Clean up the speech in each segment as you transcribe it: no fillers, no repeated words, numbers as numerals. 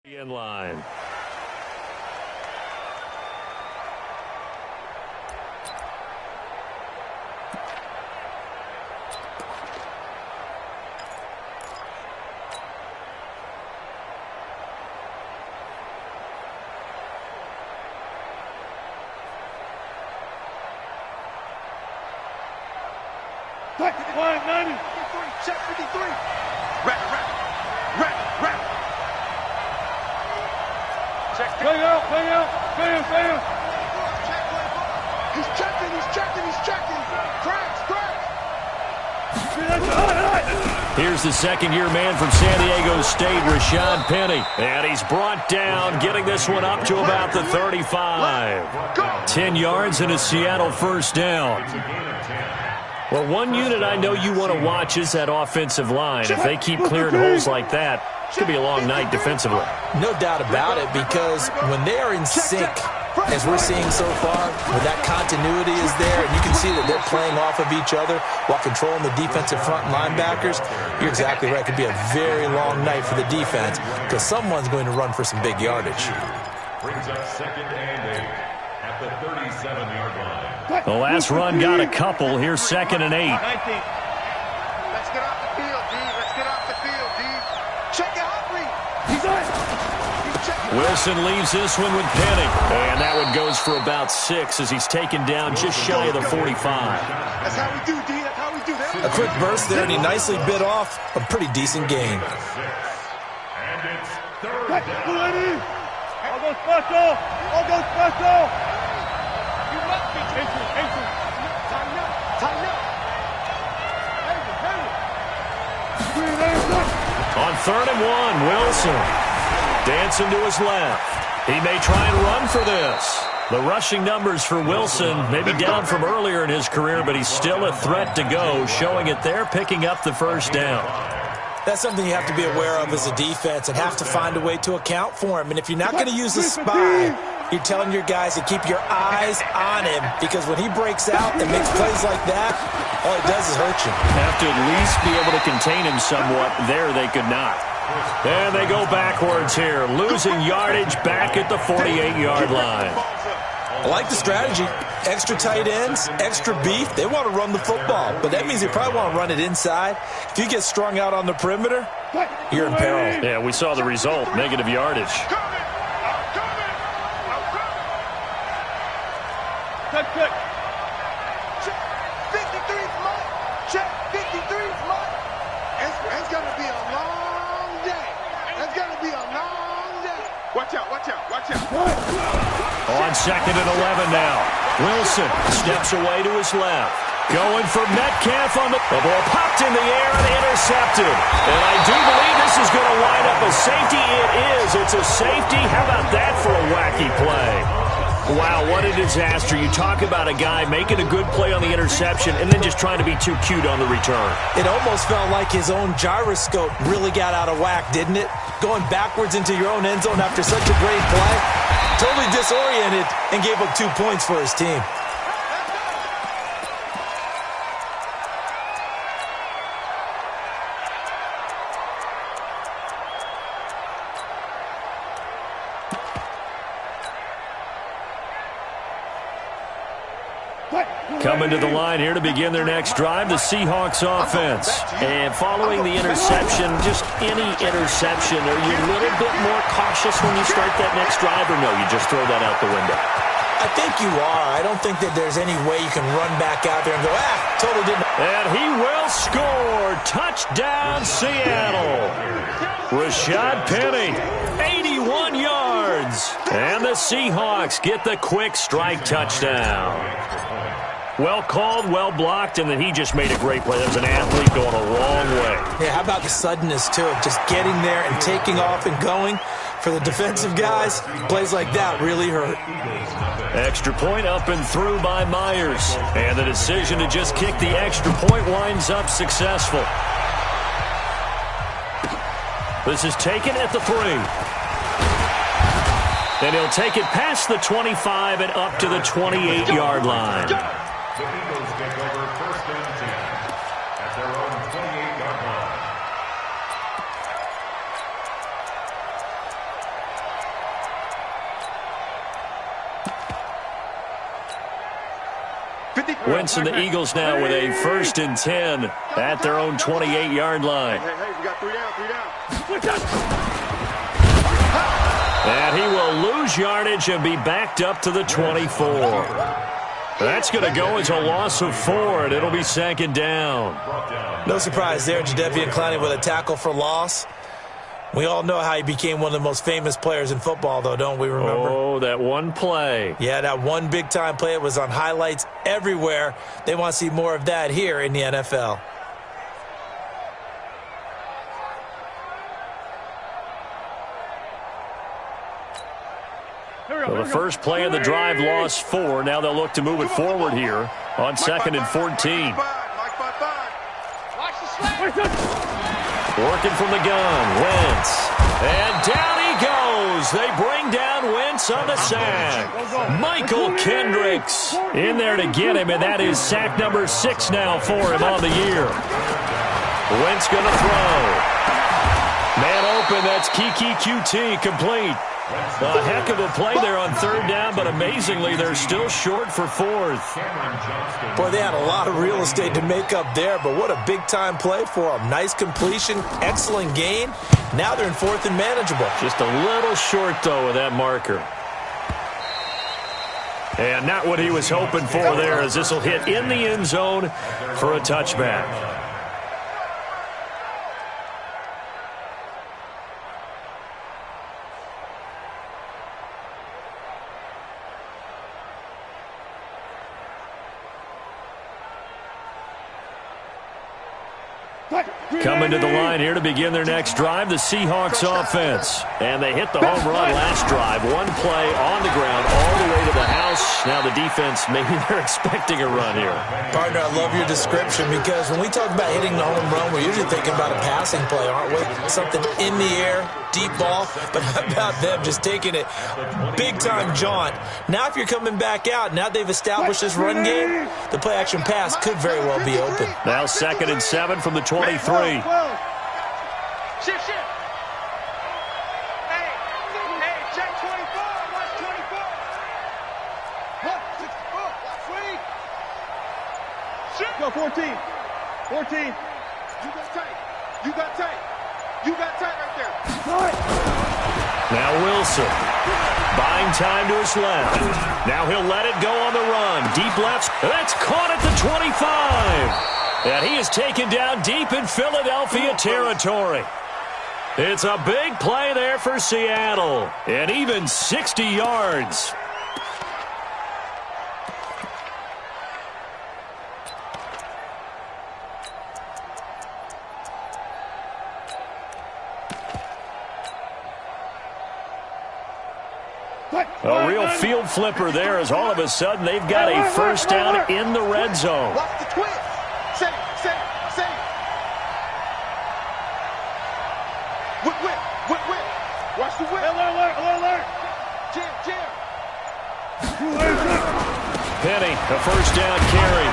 In line. Line 90. Check 53. Rap. Check 50. Bang out. He's checking. Cracks. Here's the second-year man from San Diego State, Rashad Penny. And he's brought down, getting this one up to about the 35. 10 yards and a Seattle first down. Well, one unit I know you want to watch is that offensive line. If they keep clearing holes like that, it's going to be a long night defensively. No doubt about it, because when they are in sync, as we're seeing so far, when that continuity is there, and you can see that they're playing off of each other while controlling the defensive front linebackers, you're exactly right. It could be a very long night for the defense, because someone's going to run for some big yardage. Brings up second and 8 at the 37-yard line. The last run got a couple. Here's second and 8. Let's get off the field, D. Check it out, Wilson leaves this one with Penny. And that one goes for about 6 as he's taken down just shy of the 45. That's how we do, D. That's how we do. A quick burst there, and he nicely bit off a pretty decent gain. And it's third down. I'll go special. You must be chasing. Tighten up. On 3rd and 1, Wilson dancing to his left. He may try and run for this. The rushing numbers for Wilson may be down from earlier in his career, but he's still a threat to go, showing it there, picking up the first down. That's something you have to be aware of as a defense and have to find a way to account for him. And if you're not going to use the spy, you're telling your guys to keep your eyes on him, because when he breaks out and makes plays like that, all it does is hurt you. Have to at least be able to contain him somewhat. There they could not. And they go backwards here, losing yardage back at the 48-yard line. I like the strategy. Extra tight ends, extra beef. They want to run the football, but that means they probably want to run it inside. If you get strung out on the perimeter, you're in peril. Yeah, we saw the result, negative yardage. Check. 53's mark. Check 53's mark. It's going to be a long day. Watch out. On 2nd and 11 now. Wilson steps away to his left. Going for Metcalf on the ball popped in the air and intercepted. And I do believe this is going to wind up a safety. It is. It's a safety. How about that for a wacky play? Wow, what a disaster. You talk about a guy making a good play on the interception and then just trying to be too cute on the return. It almost felt like his own gyroscope really got out of whack, didn't it? Going backwards into your own end zone after such a great play. Totally disoriented and gave up 2 points for his team. Coming to the line here to begin their next drive, the Seahawks offense. And following the interception, just any interception, are you a little bit more cautious when you start that next drive, or no, you just throw that out the window? I think you are. I don't think that there's any way you can run back out there and go, totally didn't. And he will score. Touchdown, Seattle. Rashad Penny, 81 yards. And the Seahawks get the quick strike touchdown. Well called, well blocked, and then he just made a great play. That was an athlete going a long way. Yeah, how about the suddenness, too, of just getting there and taking off and going? For the defensive guys, plays like that really hurt. Extra point up and through by Myers. And the decision to just kick the extra point winds up successful. This is taken at the 3. And he'll take it past the 25 and up to the 28-yard line. The Eagles take over 1st and 10 at their own 28-yard line. Wentz and the Eagles now with a 1st and 10 at their own 28-yard line. Hey, we got 3 down. And he will lose yardage and be backed up to the 24. That's going to go as a loss of 4, and it'll be 2nd down. No surprise there, Jadeveon Clowney with a tackle for loss. We all know how he became one of the most famous players in football, though, don't we remember? Oh, that one play. Yeah, that one big-time play. It was on highlights everywhere. They want to see more of that here in the NFL. Well, the first play of the drive lost 4. Now they'll look to move it forward here on 2nd and 14. Working from the gun, Wentz. And down he goes. They bring down Wentz on the sack. Michael Kendricks in there to get him, and that is sack number 6 now for him on the year. Wentz going to throw. Man open, that's Kiki QT, complete. A heck of a play there on 3rd down, but amazingly, they're still short for 4th. Boy, they had a lot of real estate to make up there, but what a big-time play for them. Nice completion, excellent gain. Now they're in 4th and manageable. Just a little short, though, of that marker. And not what he was hoping for there, as this will hit in the end zone for a touchback. Coming to the line here to begin their next drive, the Seahawks offense. And they hit the home run last drive. One play on the ground all the way to the house. Now the defense, maybe they're expecting a run here. Partner, I love your description, because when we talk about hitting the home run, we're usually thinking about a passing play, aren't we? Something in the air, deep ball. But how about them just taking it big-time jaunt? Now if you're coming back out, now they've established this run game, the play-action pass could very well be open. Now 2nd and 7 from the 23. Shift. Hey, check 24. Watch 24. Look, 64. Sweet. Shift. Go 14. 14. You got tight right there. Now Wilson, buying time to his left. Now he'll let it go on the run. Deep left. That's caught at the 25. And he is taken down deep in Philadelphia territory. It's a big play there for Seattle. And even 60 yards. A real field flipper there, as all of a sudden they've got a 1st down in the red zone. Watch the twist. Save. Whip. Watch the whip. Alert. Jam. Penny, a 1st down carry.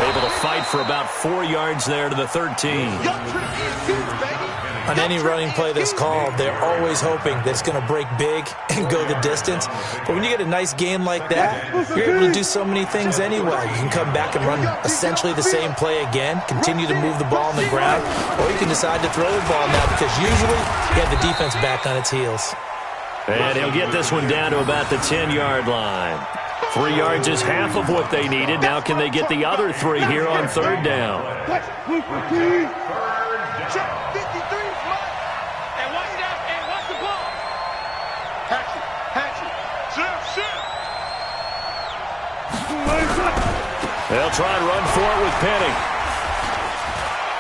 Able to fight for about 4 yards there to the 13. On any running play that's called, they're always hoping that it's going to break big and go the distance. But when you get a nice game like that, you're able to do so many things anyway. You can come back and run essentially the same play again, continue to move the ball on the ground, or you can decide to throw the ball now, because usually you have the defense back on its heels. And he'll get this one down to about the 10-yard line. 3 yards is half of what they needed. Now can they get the other 3 here on 3rd down? Check 53. And watch that. And watch the ball. Hatchet. Shift. They'll try and run for it with Penny.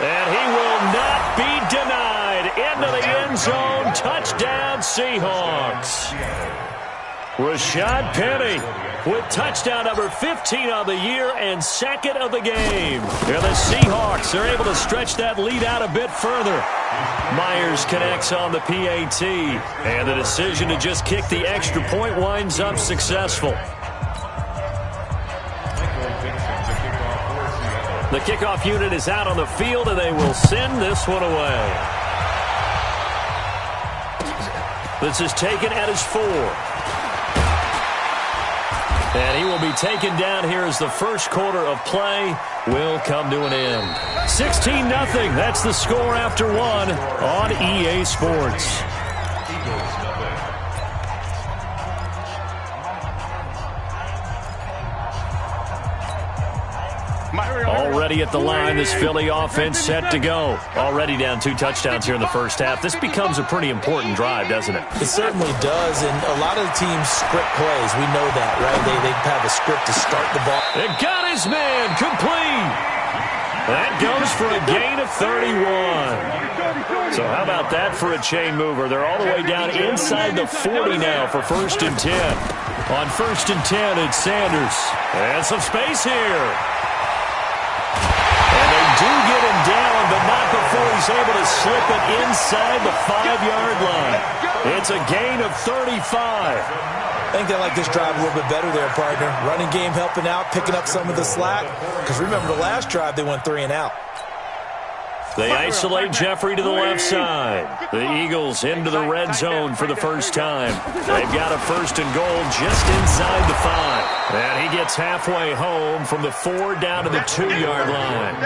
And he will not be denied. Into the end zone. Touchdown, Seahawks. Rashad Penny with touchdown number 15 on the year and 2nd of the game. And the Seahawks are able to stretch that lead out a bit further. Myers connects on the PAT, and the decision to just kick the extra point winds up successful. The kickoff unit is out on the field, and they will send this one away. This is taken at his 4. And he will be taken down here as the first quarter of play will come to an end. 16-0. That's the score after one on EA Sports. Already at the line, this Philly offense set to go. Already down 2 touchdowns here in the first half. This becomes a pretty important drive, doesn't it? It certainly does, and a lot of the teams script plays. We know that, right? They have a script to start the ball. It got his man complete. That goes for a gain of 31. So how about that for a chain mover? They're all the way down inside the 40 now for 1st and 10. On 1st and 10, it's Sanders. And some space here. Do get him down, but not before he's able to slip it inside the 5-yard line. It's a gain of 35. I think they like this drive a little bit better there, partner. Running game helping out, picking up some of the slack. Because remember the last drive, they went 3 and out. They isolate Jeffrey to the left side. The Eagles into the red zone for the first time. They've got a 1st and goal just inside the 5. And he gets halfway home from the 4 down to the 2-yard line.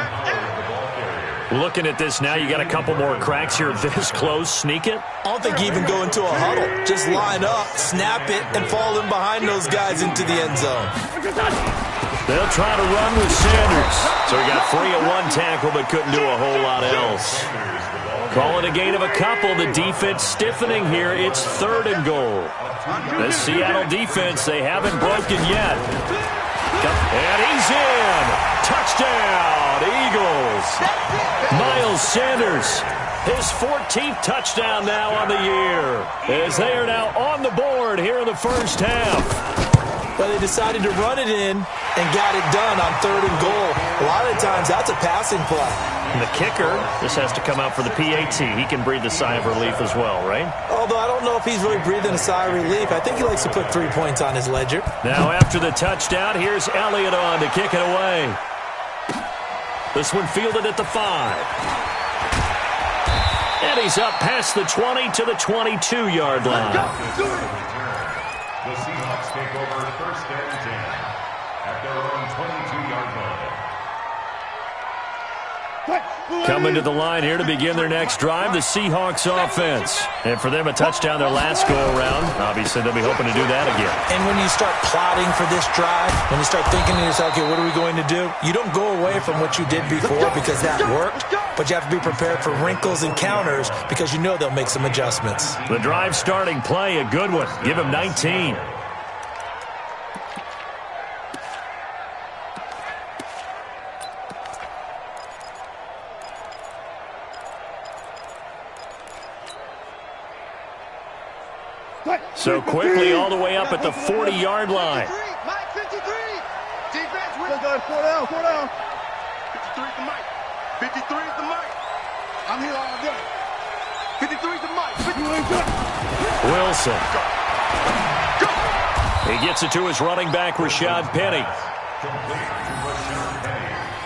Looking at this now, you got a couple more cracks here this close. Sneak it? I don't think you even go into a huddle. Just line up, snap it, and fall in behind those guys into the end zone. They'll try to run with Sanders. So he got free at 1 tackle, but couldn't do a whole lot else. Calling a gain of a couple. The defense stiffening here. It's 3rd and goal. The Seattle defense, they haven't broken yet. And he's in. Touchdown, Eagles. Miles Sanders, his 14th touchdown now on the year, as they are now on the board here in the first half. But they decided to run it in and got it done on 3rd and goal. A lot of the times, that's a passing play. And the kicker, this has to come out for the PAT. He can breathe a sigh of relief as well, right? Although I don't know if he's really breathing a sigh of relief. I think he likes to put 3 points on his ledger. Now after the touchdown, here's Elliott on to kick it away. This one fielded at the 5. And he's up past the 20 to the 22-yard line. The Seahawks take over 1st and 10 at their own 22-yard line. Coming to the line here to begin their next drive, the Seahawks offense. And for them, a touchdown their last go-around. Obviously, they'll be hoping to do that again. And when you start plotting for this drive, when you start thinking to yourself, okay, what are we going to do? You don't go away from what you did before because that worked, but you have to be prepared for wrinkles and counters because you know they'll make some adjustments. The drive starting play, a good one. Give him 19. So quickly all the way up at the 40-yard line. Mike 53. Defense with it. 4 down. 53 is the mic. 53 is the mic. I'm here all day. 53 is the mic. Wilson. He gets it to his running back, Rashad Penny.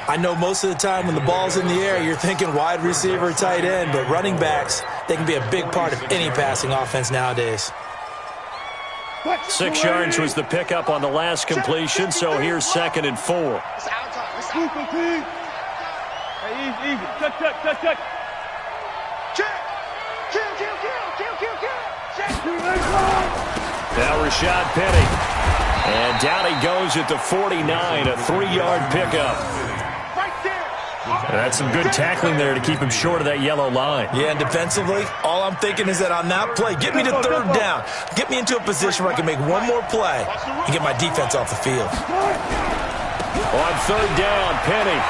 I know most of the time when the ball's in the air, you're thinking wide receiver, tight end, but running backs, they can be a big part of any passing offense nowadays. 6 yards was the pickup on the last completion, so here's 2nd and 4. Hey, easy. Check. Check. Kill. Check. Now Rashad Penny. And down he goes at the 49, a 3-yard pickup. Right there. That's some good tackling there to keep him short of that yellow line. Yeah, and defensively, all I'm thinking is that on that play, get me to 3rd down. Get me into a position where I can make one more play and get my defense off the field. On 3rd down, Penny.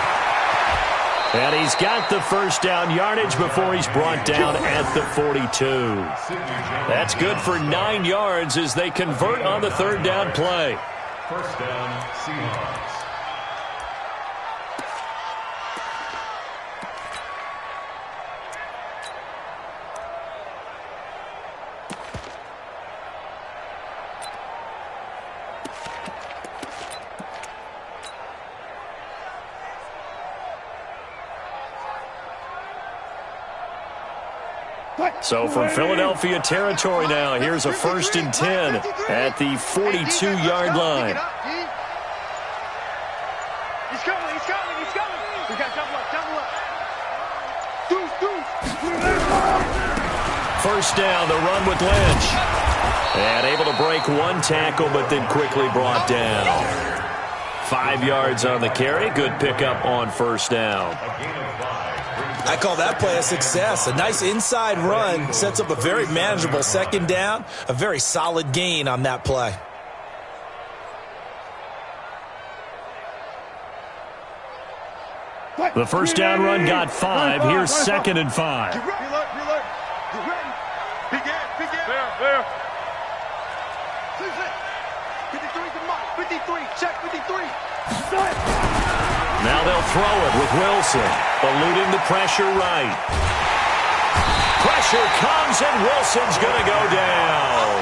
And he's got the 1st down yardage before he's brought down at the 42. That's good for 9 yards as they convert on the 3rd down play. 1st down, Seahawks. So from Philadelphia territory now, here's a 1st and 10 at the 42-yard line. He's coming, he's coming, he's coming. We got double up, double up. First down, the run with Lynch. And able to break one tackle, but then quickly brought down. 5 yards on the carry. Good pickup on first down. I call that play a success. A nice inside run sets up a very manageable second down. A very solid gain on that play. The first down run got 5. Here's 2nd and 5. Reload. Get ready. Big ass. There. 53 to Mike. 53. Check 53. Now they'll throw it with Wilson, eluding the pressure right. Pressure comes, and Wilson's going to go down.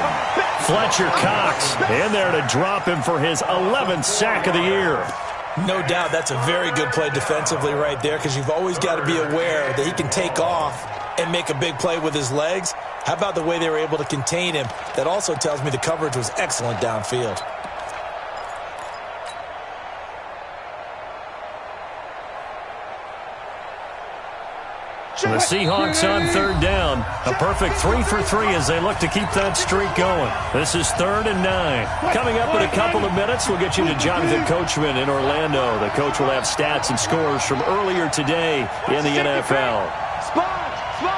Fletcher Cox in there to drop him for his 11th sack of the year. No doubt that's a very good play defensively right there, because you've always got to be aware that he can take off and make a big play with his legs. How about the way they were able to contain him? That also tells me the coverage was excellent downfield. The Seahawks on 3rd down. A perfect 3 for 3 as they look to keep that streak going. This is 3rd and 9. Coming up in a couple of minutes, we'll get you to Jonathan Coachman in Orlando. The coach will have stats and scores from earlier today in the NFL. Spot. No.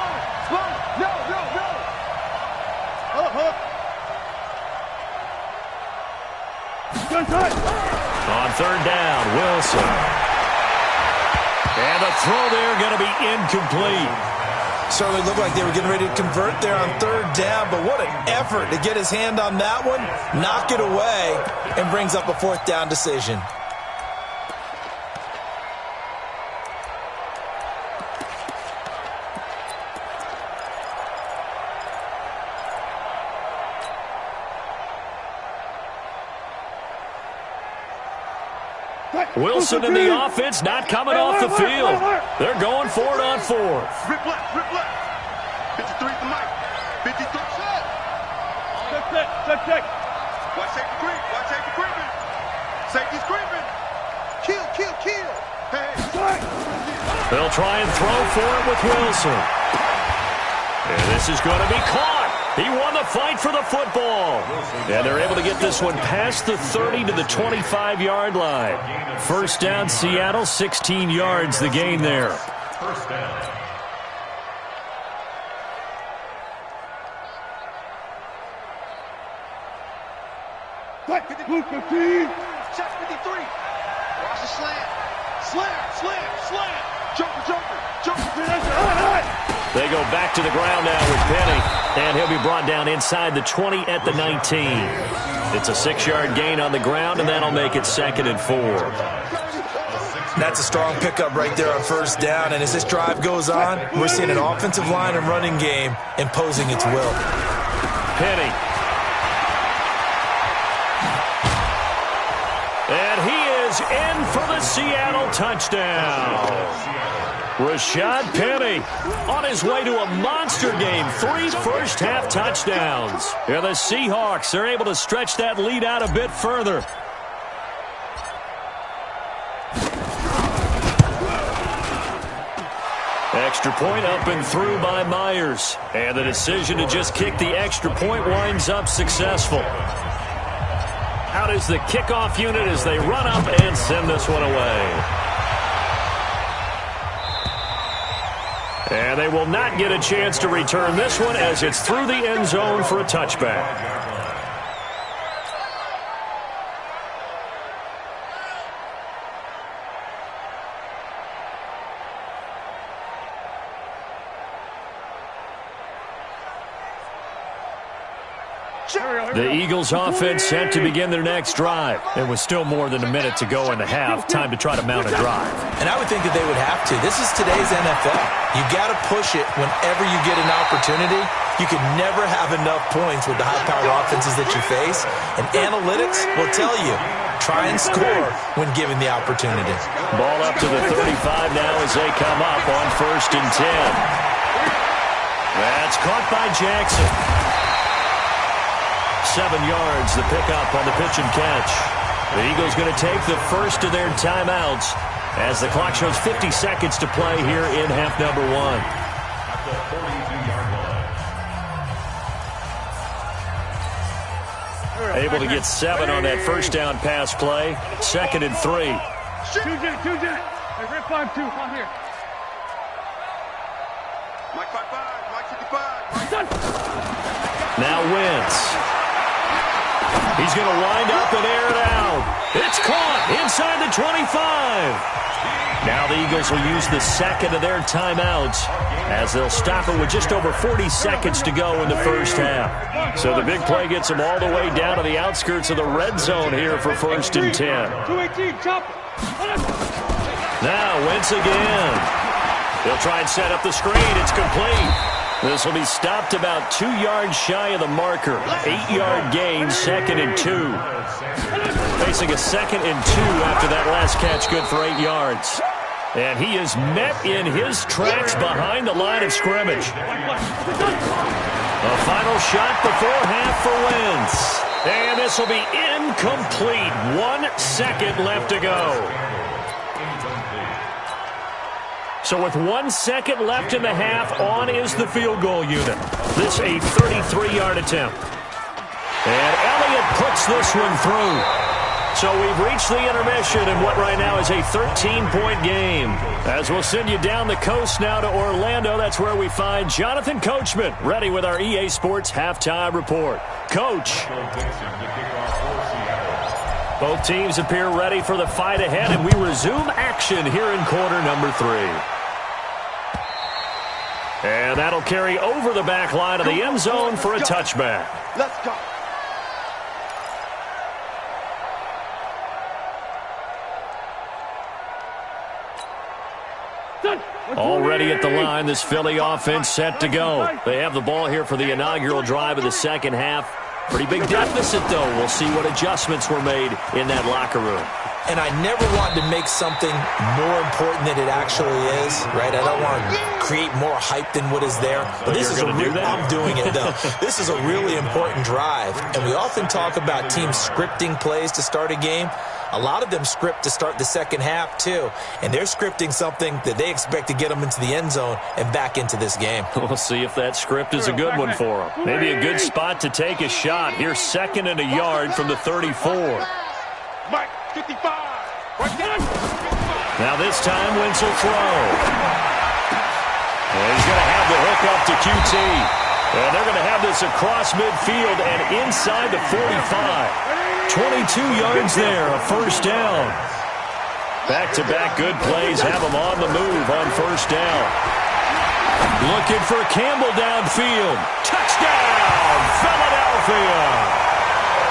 On 3rd down, Wilson. And the throw there going to be incomplete. Certainly looked like they were getting ready to convert there on 3rd down, but what an effort to get his hand on that one, knock it away, and brings up a 4th down decision. Wilson in the offense, not coming off the field. They're going for it on 4th. Rip left. 53 to Mike. 53 set. Check. Watch safety creeping. Safety's creeping. Kill. Hey. They'll try and throw for it with Wilson. And this is going to be caught. He won the fight for the football. And they're able to get this one past the 30 to the 25-yard line. First down, Seattle, 16 yards the gain there. First down. Check 53. Watch the slam. Joker. They go back to the ground now with Penny. And he'll be brought down inside the 20 at the 19. It's a 6-yard gain on the ground, and that'll make it 2nd and 4. That's a strong pickup right there on 1st down, and as this drive goes on, we're seeing an offensive line and running game imposing its will. Penny. And he is in for the Seattle touchdown. Rashad Penny on his way to a monster game. 3 first-half touchdowns. And the Seahawks are able to stretch that lead out a bit further. Extra point up and through by Myers. And the decision to just kick the extra point winds up successful. Out is the kickoff unit as they run up and send this one away. And they will not get a chance to return this one as it's through the end zone for a touchback. The Eagles offense set to begin their next drive. It was still more than a minute to go in the half. Time to try to mount a drive. And I would think that they would have to. This is today's NFL. You got to push it whenever you get an opportunity. You can never have enough points with the high-powered offenses that you face. And analytics will tell you, try and score when given the opportunity. Ball up to the 35 now as they come up on 1st and 10. That's caught by Jackson. 7 yards, the pickup on the pitch and catch. The Eagles going to take the first of their timeouts as the clock shows 50 seconds to play here in half number 1. At the 42-yard line. Able to get 7 on that first down pass play. 2nd and 3. 2-J. Hey, Red 5-2, on here. Mike 5-5, Mike 55. Now Wentz. He's going to wind up and air it out. It's caught inside the 25. Now the Eagles will use the second of their timeouts as they'll stop it with just over 40 seconds to go in the first half. So the big play gets them all the way down to the outskirts of the red zone here for 1st and 10. 218, chop. Now Wentz again. They'll try and set up the screen. It's complete. This will be stopped about 2 yards shy of the marker. 8-yard gain, 2nd and 2. Facing a 2nd and 2 after that last catch, good for 8 yards. And he is met in his tracks behind the line of scrimmage. A final shot before half for Wentz. And this will be incomplete. 1 second left to go. So with 1 second left in the half, on is the field goal unit. This a 33-yard attempt. And Elliott puts this one through. So we've reached the intermission in what right now is a 13-point game. As we'll send you down the coast now to Orlando, that's where we find Jonathan Coachman, ready with our EA Sports halftime report. Coach. Both teams appear ready for the fight ahead, and we resume action here in quarter number 3. And that'll carry over the back line of the end zone for a touchback. Let's go. Already at the line, this Philly offense set to go. They have the ball here for the inaugural drive of the second half. Pretty big deficit, though. We'll see what adjustments were made in that locker room. And I never want to make something more important than it actually is, right? I don't want to create more hype than what is there. But this is I'm doing it, though. This is a really important drive. And we often talk about teams scripting plays to start a game. A lot of them script to start the second half, too. And they're scripting something that they expect to get them into the end zone and back into this game. We'll see if that script is a good one for them. Maybe a good spot to take a shot. Here's 2nd and a yard from the 34. Mike 55. Now this time, Wentz will throw. And he's going to have the hook up to QT. And they're going to have this across midfield and inside the 45. 22 yards there, a first down. Back-to-back good plays have them on the move on first down. Looking for Campbell downfield. Touchdown, Philadelphia.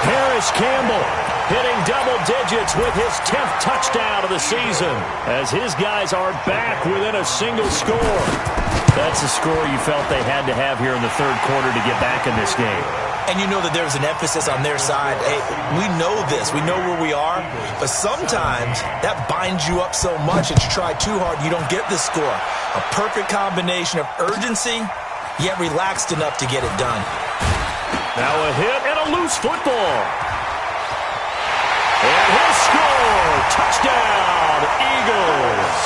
Harris Campbell hitting double digits with his 10th touchdown of the season as his guys are back within a single score. That's a score you felt they had to have here in the third quarter to get back in this game. And you know that there's an emphasis on their side. Hey, we know this. We know where we are. But sometimes that binds you up so much that you try too hard, you don't get the score. A perfect combination of urgency, yet relaxed enough to get it done. Now a hit and a loose football. And he'll score. Touchdown, Eagles.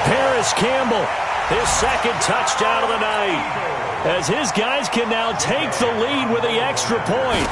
Harris Campbell, his 2nd touchdown of the night, as his guys can now take the lead with the extra point.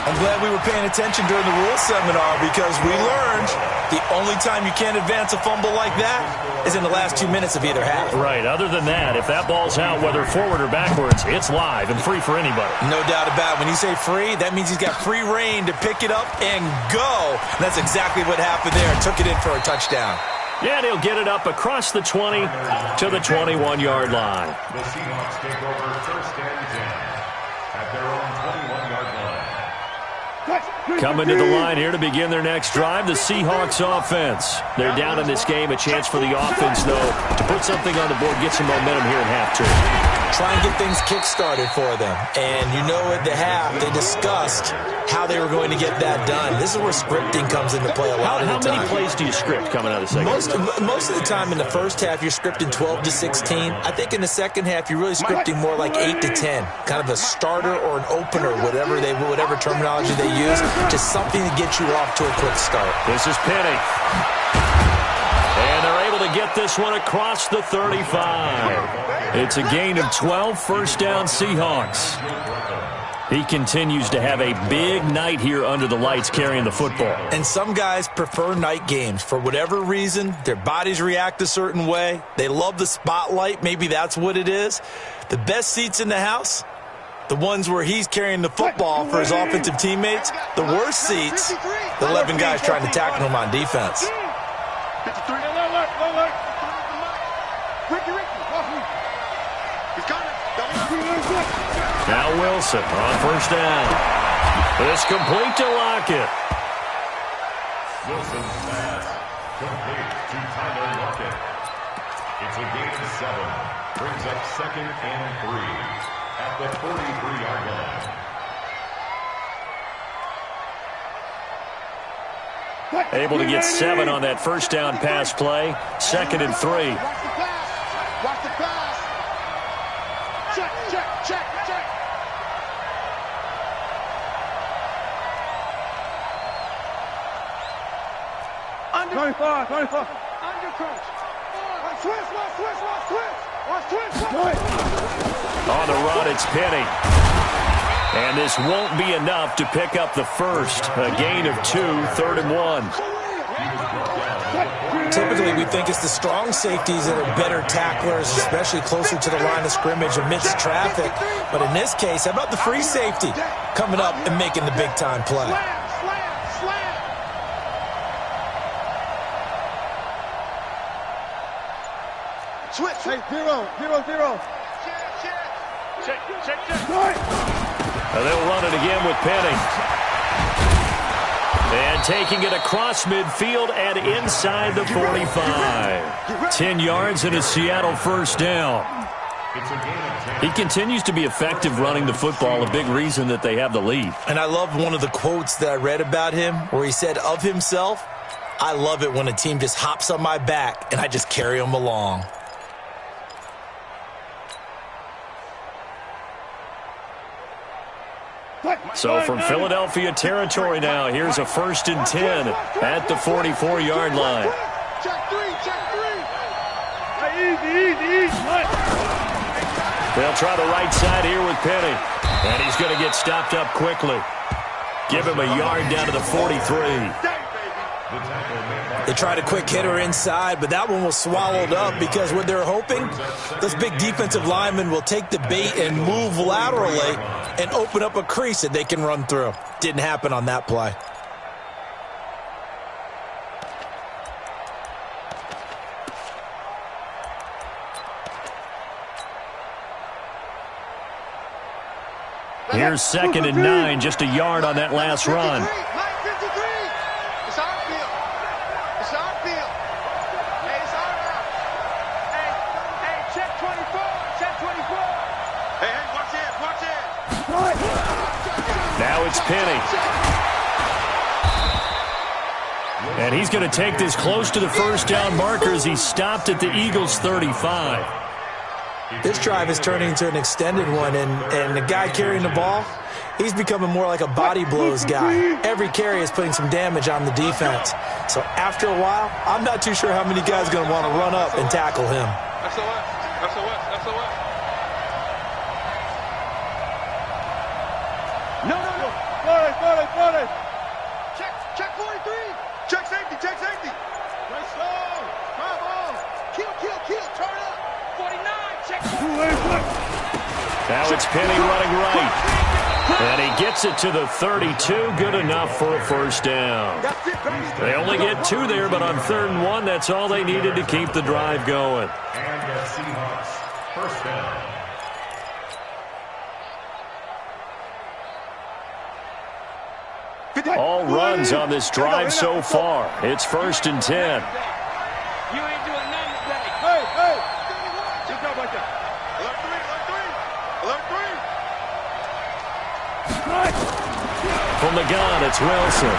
I'm glad we were paying attention during the rules seminar because we learned the only time you can't advance a fumble like that is in the last 2 minutes of either half. Right. Other than that, if that ball's out, whether forward or backwards, it's live and free for anybody. No doubt about it. When you say free, that means he's got free reign to pick it up and go. And that's exactly what happened there. Took it in for a touchdown. Yeah, and he'll get it up across the 20 to the 21-yard line. The Seahawks take over 1st and 10 at their own 21-yard line. Coming to the line here to begin their next drive, the Seahawks offense. They're down in this game. A chance for the offense, though, to put something on the board, get some momentum here in half two. Try and get things kick-started for them. And you know at the half, they discussed how they were going to get that done. This is where scripting comes into play a lot of the time. How many plays do you script coming out of the second half? Most of the time in the first half, you're scripting 12 to 16. I think in the second half, you're really scripting more like 8 to 10. Kind of a starter or an opener, whatever terminology they use, just something to get you off to a quick start. This is Penny. And they're able to get this one across the 35. It's a gain of 12, first down Seahawks. He continues to have a big night here under the lights carrying the football. And some guys prefer night games. For whatever reason, their bodies react a certain way. They love the spotlight. Maybe that's what it is. The best seats in the house, the ones where he's carrying the football for his offensive teammates. The worst seats, the 11 guys trying to tackle him on defense. Now Wilson on first down. It's complete to Lockett. Wilson's pass complete to Tyler Lockett. It's a gain of 7. Brings up 2nd and 3 at the 43-yard line. Able to get 7 on that first down pass play. 2nd and 3. Watch the pass. Watch the pass. Check, check, check, check. Under. 25, 25. Under coach. Watch twist, watch twist, watch twist. Watch twist. On the run, it's Penny. And this won't be enough to pick up the first. A gain of 2, 3rd and 1. Typically, we think it's the strong safeties that are better tacklers, especially closer to the line of scrimmage amidst traffic. But in this case, how about the free safety coming up and making the big-time play? Switch. Hey, 0, 0, 0. Check, check, check. They'll run it again with Penny. And taking it across midfield and inside the 45. 10 yards and a Seattle first down. He continues to be effective running the football, a big reason that they have the lead. And I love one of the quotes that I read about him where he said of himself, "I love it when a team just hops on my back and I just carry them along." So from Philadelphia territory now, here's a 1st and 10 at the 44-yard line. Check 3, check 3. Hey, easy. They'll try the right side here with Penny. And he's going to get stopped up quickly. Give him a yard down to the 43. They tried a quick hitter inside, but that one was swallowed up because what they're hoping, those big defensive linemen will take the bait and move laterally and open up a crease that they can run through. Didn't happen on that play. Here's 2nd and 9, just a yard on that last run. It's our field. It's our field. Hey, it's our out. Hey, check 24. Check 24. Hey, watch it, watch it. Now it's Penny. And he's going to take this close to the first down marker as he stopped at the Eagles' 35. This drive is turning into an extended one, and the guy carrying the ball, he's becoming more like a body blows guy. Every carry is putting some damage on the defense. So after a while, I'm not too sure how many guys are going to want to run up and tackle him. SOS. No. Sorry. Check 43. Check safety. Let's go. Bravo. Kill. Turn up. 49. Check. Now it's Penny running right. And he gets it to the 32. Good enough for a first down. They only get 2 there, but on 3rd and 1, that's all they needed to keep the drive going. And the Seahawks first down. All runs on this drive so far. It's 1st and 10. You ain't doing nothing today. Hey, hey. Good job right there. Alert three. From the gun, it's Wilson.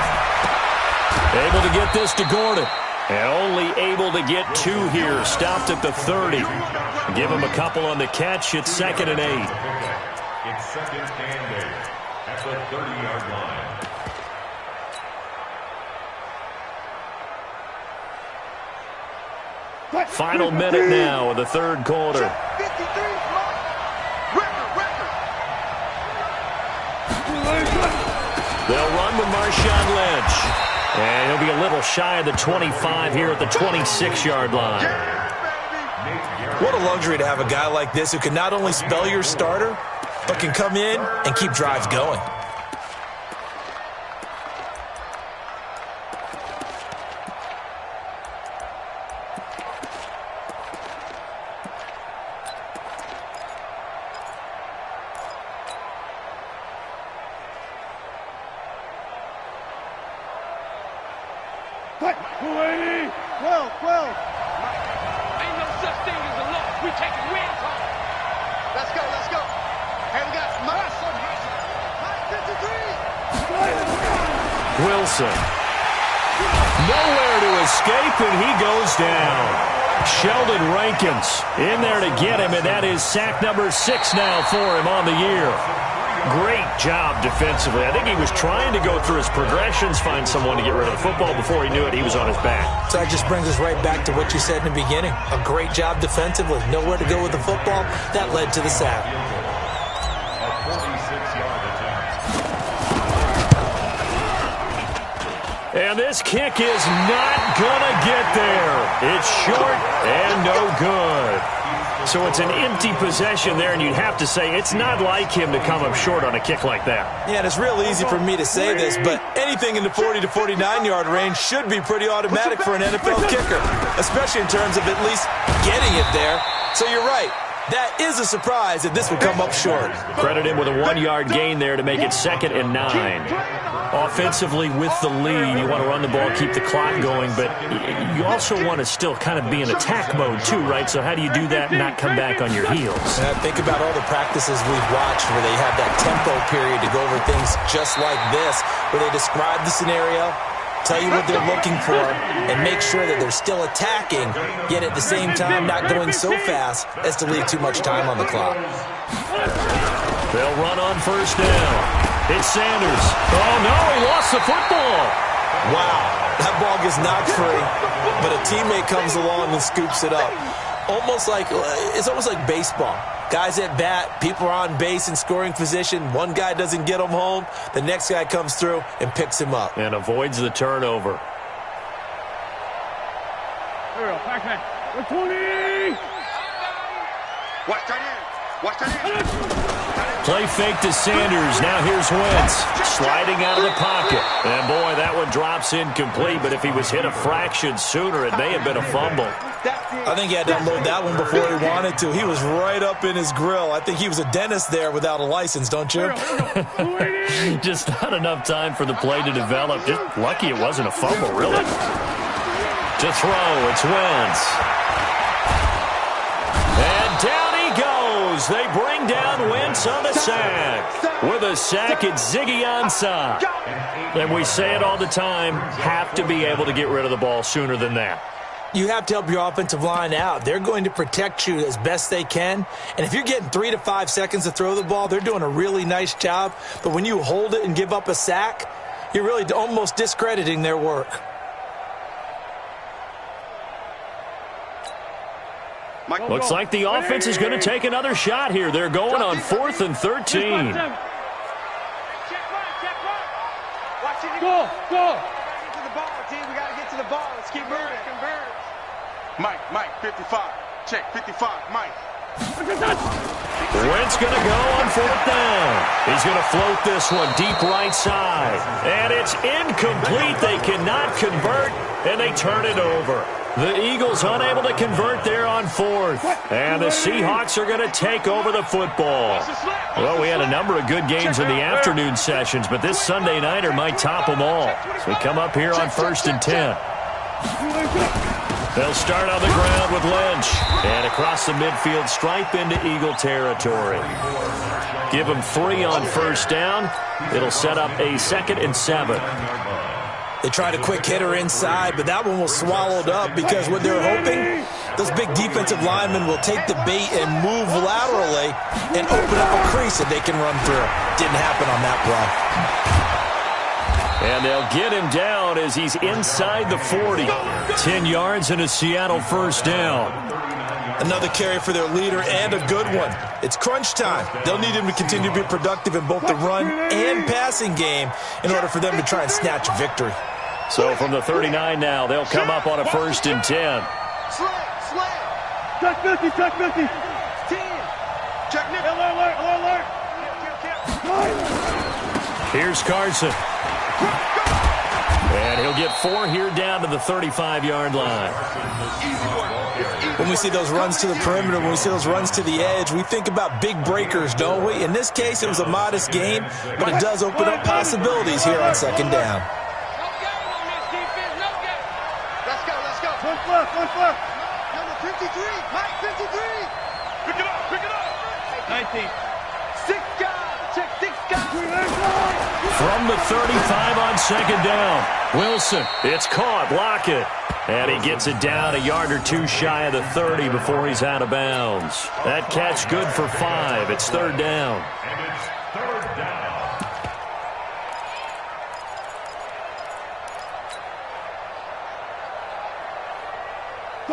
Able to get this to Gordon. And only able to get 2 here. Stopped at the 30. Give him a couple on the catch. It's 2nd and 8. It's 2nd and 8 at the 30-yard line. Final minute now of the 3rd quarter. They'll run with Marshawn Lynch. And he'll be a little shy of the 25 here at the 26-yard line. What a luxury to have a guy like this who can not only spell your starter, but can come in and keep drives going. Ain't no such thing as a loss. We taking wins home. Let's go. Hey, we got Mike 53. Wilson. Nowhere to escape, and he goes down. Sheldon Rankins in there to get him, and that is sack number 6 now for him on the year. Great job defensively. I think he was trying to go through his progressions, find someone to get rid of the football. Before he knew it, he was on his back. So that just brings us right back to what you said in the beginning. A great job defensively. Nowhere to go with the football. That led to the sack. A 46-yard attempt. And this kick is not going to get there. It's short and no good. So it's an empty possession there, and you'd have to say it's not like him to come up short on a kick like that. Yeah, and it's real easy for me to say this, but anything in the 40 to 49-yard range should be pretty automatic for an NFL kicker, especially in terms of at least getting it there. So you're right. That is a surprise that this would come up short. Credit him with a 1-yard gain there to make it 2nd and 9. Offensively with the lead, you want to run the ball, keep the clock going, but you also want to still kind of be in attack mode too, right? So how do you do that and not come back on your heels? Think about all the practices we've watched where they have that tempo period to go over things just like this, where they describe the scenario, tell you what they're looking for, and make sure that they're still attacking, yet at the same time not going so fast as to leave too much time on the clock. They'll run on 1st down. It's Sanders. Oh, no, he lost the football. Wow, that ball gets knocked free, but a teammate comes along and scoops it up. It's almost like baseball. Guys at bat, people are on base in scoring position. One guy doesn't get him home. The next guy comes through and picks him up. And avoids the turnover. Here we go. Back. 20. Watch that in. Play fake to Sanders. Now here's Wentz. Sliding out of the pocket. And, boy, that one drops incomplete. But if he was hit a fraction sooner, it may have been a fumble. I think he had to unload that one before he wanted to. He was right up in his grill. I think he was a dentist there without a license, don't you? Just not enough time for the play to develop. Just lucky it wasn't a fumble, really. To throw, it's Wentz. And down he goes. They bring down Wentz on the sack. With a sack, it's Ziggy Ansah. And we say it all the time, have to be able to get rid of the ball sooner than that. You have to help your offensive line out. They're going to protect you as best they can. And if you're getting 3 to 5 seconds to throw the ball, they're doing a really nice job. But when you hold it and give up a sack, you're really almost discrediting their work. Looks like the offense is going to take another shot here. They're going on 4th and 13. Go. Get to the ball, team. We got to get to the ball. Let's keep moving. Mike, 55. Check, 55. Mike. Wentz going to go on 4th down. He's going to float this one deep right side. And it's incomplete. They cannot convert, and they turn it over. The Eagles unable to convert there on fourth. And the Seahawks are going to take over the football. Well, we had a number of good games in the afternoon sessions, but this Sunday nighter might top them all. So we come up here on 1st and 10. They'll start on the ground with Lynch. And across the midfield stripe into Eagle territory. Give them 3 on 1st down. It'll set up a 2nd and 7. They tried a quick hitter inside, but that one was swallowed up because what they're hoping, those big defensive linemen will take the bait and move laterally and open up a crease that they can run through. Didn't happen on that play. And they'll get him down as he's inside the 40. 10 yards and a Seattle 1st down. Another carry for their leader and a good one. It's crunch time. They'll need him to continue to be productive in both the run and passing game in order for them to try and snatch victory. So from the 39 now, they'll come up on a 1st and 10. Check 50, check 50. 10. Check Nick. Alert. Here's Carson. And he'll get 4 here down to the 35-yard line. When we see those runs to the perimeter, when we see those runs to the edge, we think about big breakers, don't we? In this case, it was a modest game, but it does open up possibilities here on 2nd down. Let's go. One left. Number 53, Mike 53. Pick it up. 19. 6 guys. Check 6 guys. From the 35 on 2nd down. Wilson, it's caught. Block it. And he gets it down a yard or 2 shy of the 30 before he's out of bounds. That catch good for 5. It's 3rd down. And it's 3rd down.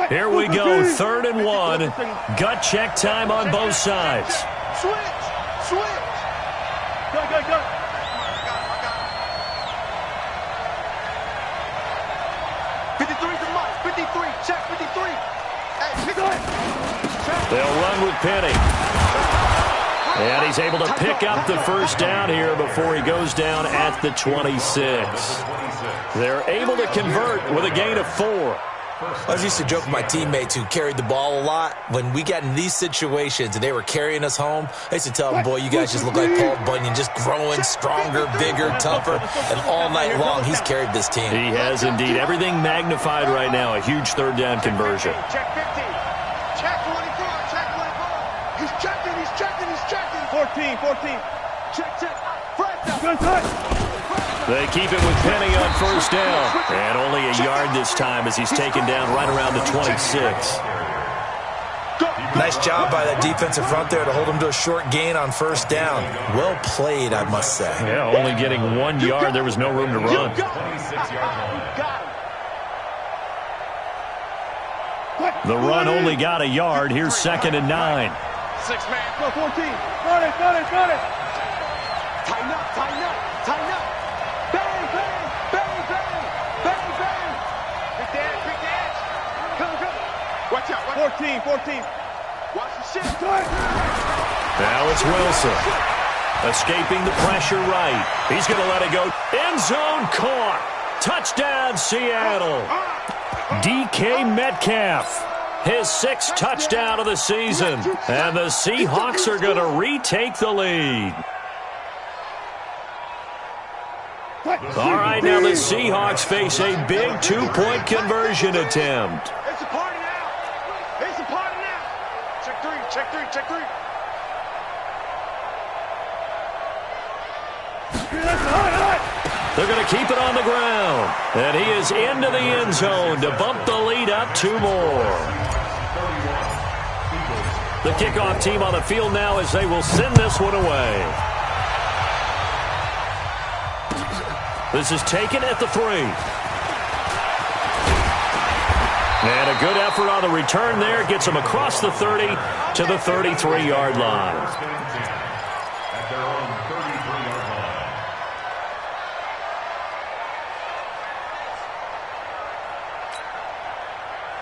Here we go, 3rd and 1. Gut check time on both sides. Switch. Go. I got it. 53 to Mike. 53. Check 53. Hey, pick up. They'll run with Penny. And he's able to pick up the 1st down here before he goes down at the 26. They're able to convert with a gain of 4. I was used to joke with my teammates who carried the ball a lot. When we got in these situations and they were carrying us home, I used to tell them, boy, you guys just look like Paul Bunyan, just growing stronger, bigger, tougher, and all night long he's carried this team. He has indeed. Everything magnified right now. A huge 3rd down conversion. Check 50. Check 24. Check 24. He's checking. 14. Check. Front out. Good touch. They keep it with Penny on 1st down. And only a yard this time as he's taken down right around the 26. Nice job by that defensive front there to hold him to a short gain on 1st down. Well played, I must say. Yeah, only getting 1 yard. There was no room to run. 26-yard line. The run only got a yard. Here's 2nd and 9. 6 man. Go 14. Got it. Tighten up. Bang. Big dance. Come. Watch out. 14. Watch the shit. Now it's Wilson. Escaping the pressure right. He's going to let it go. End zone caught. Touchdown, Seattle. DK Metcalf. His 6th touchdown of the season. And the Seahawks are going to retake the lead. All right, now the Seahawks face a big 2-point conversion attempt. It's a party now. Check 3. They're going to keep it on the ground. And he is into the end zone to bump the lead up 2 more. The kickoff team on the field now as they will send this one away. This is taken at the 3. And a good effort on the return there. Gets him across the 30 to the 33-yard line. At their own 33-yard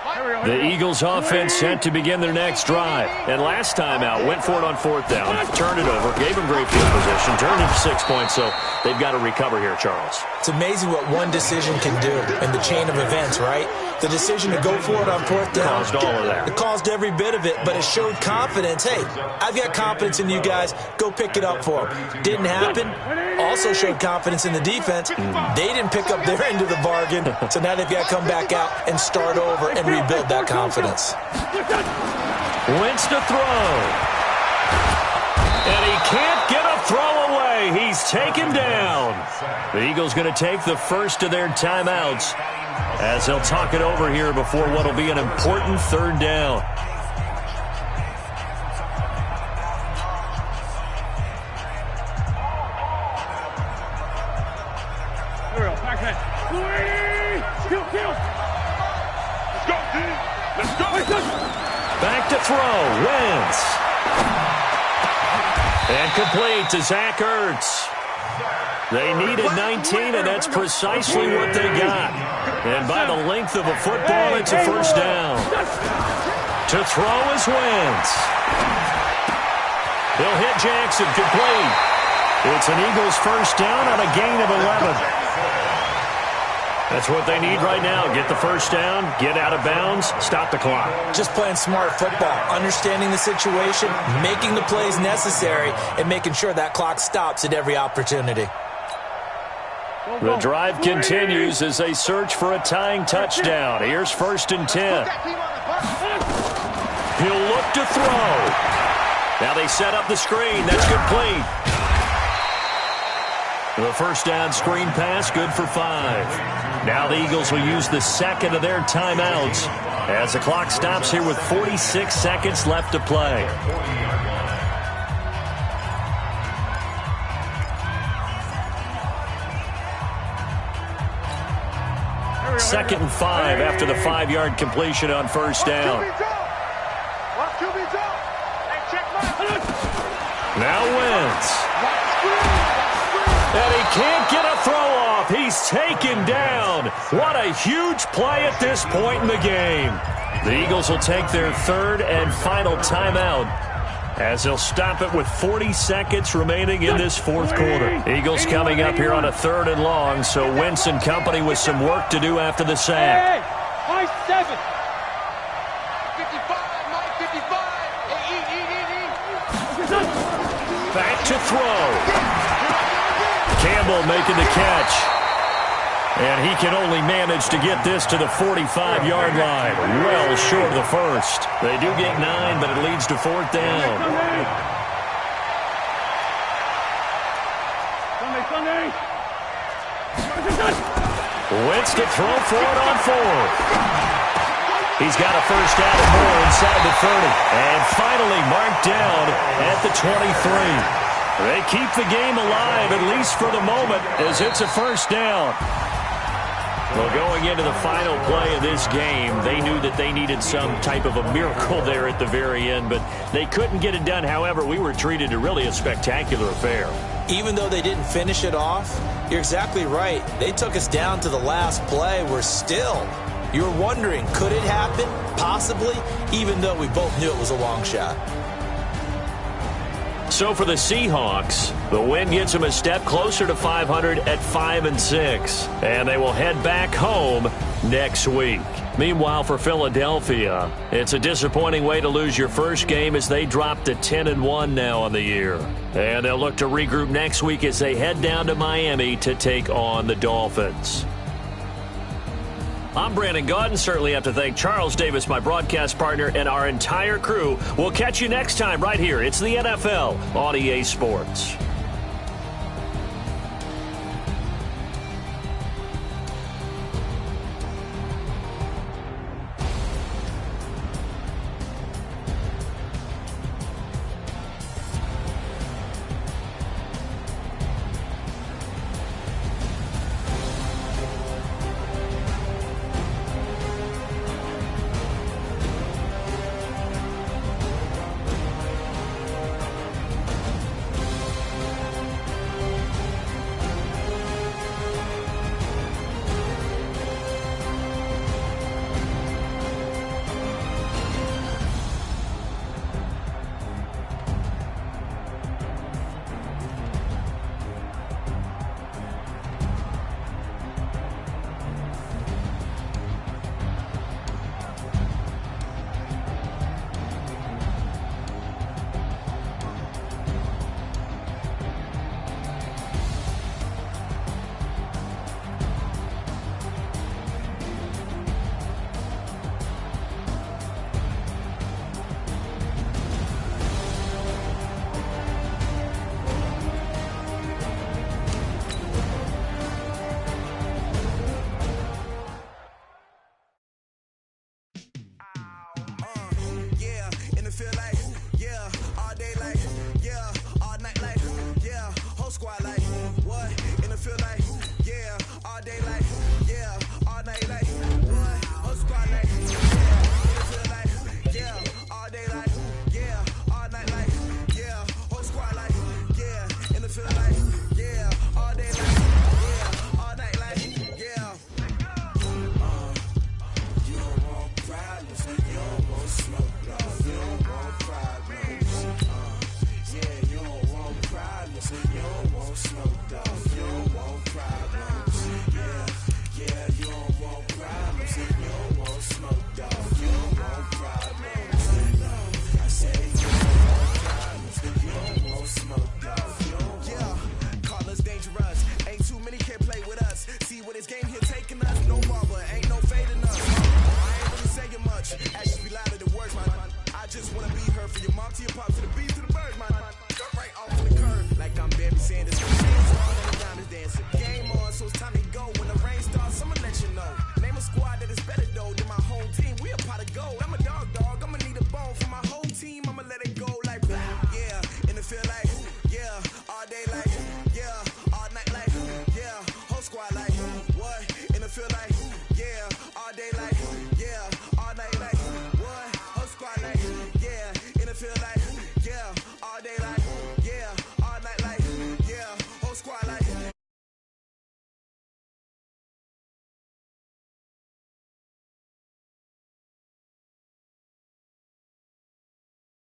line. Here we go. The Eagles offense set to begin their next drive. And last time out, went for it on 4th down, turned it over, gave them great field position, turned it to 6 points, so they've got to recover here, Charles. It's amazing what one decision can do in the chain of events, right? The decision to go for it on 4th down. Caused all of that. It caused every bit of it, but it showed confidence. Hey, I've got confidence in you guys. Go pick it up for them. Didn't happen. Also showed confidence in the defense. They didn't pick up their end of the bargain, so now they've got to come back out and start over and rebuild that confidence. Wentz to throw. And he can't get a throw away. He's taken down. The Eagles going to take the first of their timeouts as they'll talk it over here before what will be an important 3rd down. Back to throw. Wentz. And complete to Zach Ertz. They needed 19, and that's precisely what they got. And by the length of a football, it's a 1st down. To throw is Wentz. He'll hit Jackson. Complete. It's an Eagles 1st down on a gain of 11. That's what they need right now. Get the 1st down, get out of bounds, stop the clock. Just playing smart football, understanding the situation, making the plays necessary, and making sure that clock stops at every opportunity. The drive continues as they search for a tying touchdown. Here's 1st and 10. He'll look to throw. Now they set up the screen. That's complete. The 1st down screen pass, good for 5. Now the Eagles will use the 2nd of their timeouts as the clock stops here with 46 seconds left to play. Second and 5 after the 5-yard completion on 1st down. Now Wentz. And he can't get a throw off. He's taken down. What a huge play at this point in the game. The Eagles will take their 3rd and final timeout as they'll stop it with 40 seconds remaining in this 4th quarter. Eagles coming up here on a 3rd and long, so Wentz and company with some work to do after the sack. Hey, 7. 55, Mike, 55. Eat. Back to throw. Campbell making the catch. And he can only manage to get this to the 45-yard line. Well short of the 1st. They do get 9, but it leads to 4th down. Wentz to throw for it on 4th. He's got a 1st down and more inside the 30. And finally marked down at the 23. They keep the game alive, at least for the moment, as it's a 1st down. Well, going into the final play of this game, they knew that they needed some type of a miracle there at the very end, but they couldn't get it done. However, we were treated to really a spectacular affair. Even though they didn't finish it off, you're exactly right. They took us down to the last play. We're still, you're wondering, could it happen? Possibly, even though we both knew it was a long shot. So for the Seahawks, the win gets them a step closer to 500 at 5-6, and they will head back home next week. Meanwhile, for Philadelphia, it's a disappointing way to lose your first game as they drop to 10-1 now on the year. And they'll look to regroup next week as they head down to Miami to take on the Dolphins. I'm Brandon Gaudin. Certainly have to thank Charles Davis, my broadcast partner, and our entire crew. We'll catch you next time right here. It's the NFL on EA Sports. your mom to your pops to the